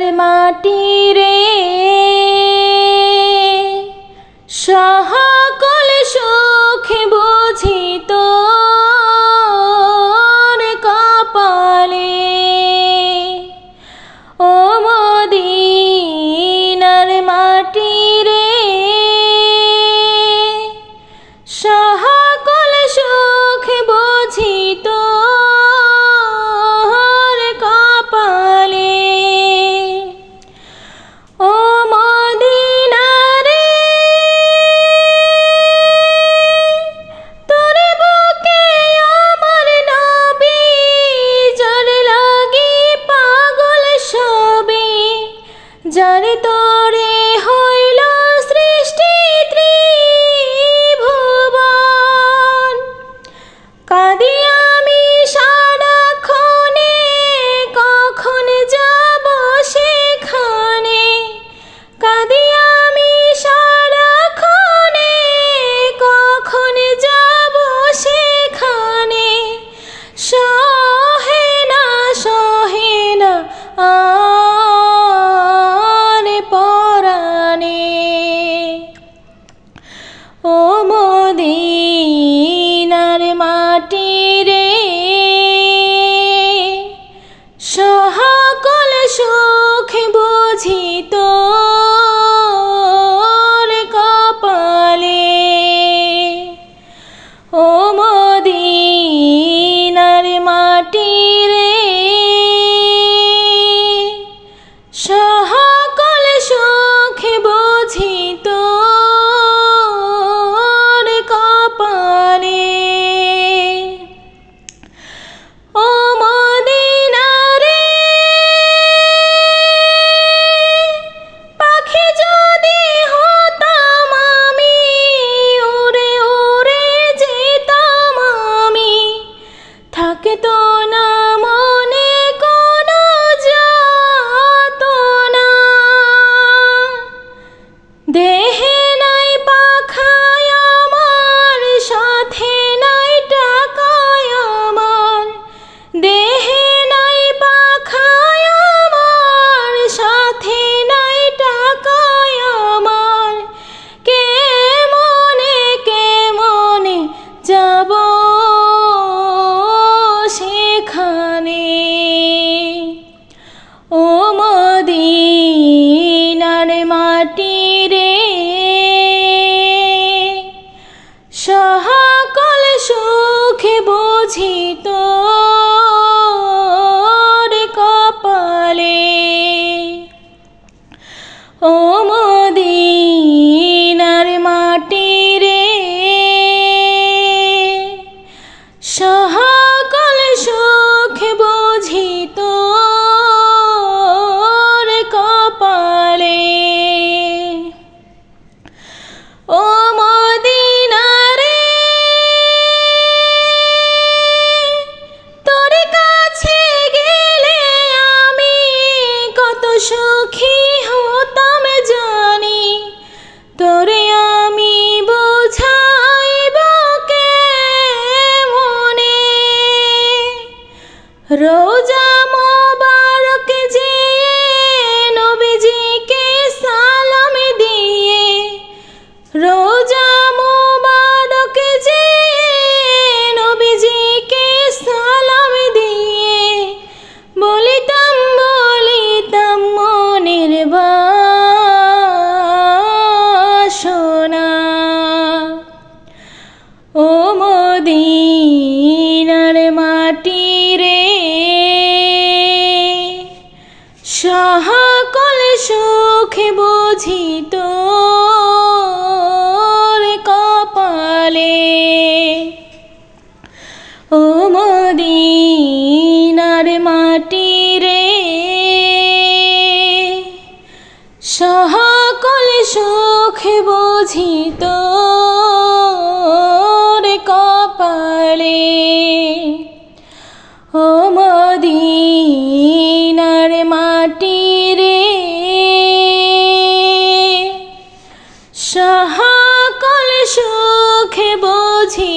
মদিনার মাটি রে সকল সুখ বুঝি তোর কপালে। ও মদিনার মাটি রে সকল সুখ বুঝি তোর কপালে। ও মদিনা রে তোর বুকে আমার নবী যার লাগি পাগল সবে, যার তোরে হইল সৃষ্টি ত্রিভুবন। কাঁদি আমি সারাক্ষণে, কখন যাব সেখানে। কাঁদি আমি সারাক্ষণে, কখন যাব সেখানে। সহে না আর পরাণে। ও মদিনার মাটি রে সকল সুখ বুঝি তোর কপালে। ও মদিনার মাটি রে সকল সুখ বুঝি তোর কপালে। ও মদিনা রে পাখি যদি হতাম আমি, উড়ে উড়ে যেতাম আমি। থাকতো না মনে কোনো যাতনা। দেহে নাই পাখায় আমার, সাথে নাই টাকায় আমার। দেহে নাই পাখায় আমার, সাথে নাই টাকায় আমার। কেমনে যাব সেখানে। ও মদিনার মাটি রে সকল সুখ বুঝি তোর কপালে। ও মদিনার মাটি রে সকল সুখ বুঝি তোর কপালে। ও মদিনা রে তোর কাছে গেলে আমি কত সুখী হতাম জানি। তোরে আমি বোঝাইব কেমনে। রোজা মোবারক যেয়ে নবীজিকে সালাম দিয়ে। রোজা মোবারক যেয়ে নবীজিকে সালাম দিয়ে। বলিতাম মনের বাসনা। ও মদিনার মাটি রে সকল সুখ বুঝি তোর কপালে। ও মদিনার মাটি রে সকল সুখ বুঝি তোর কপালে। ও মদিনার মাটি রে সকল সুখ বুঝি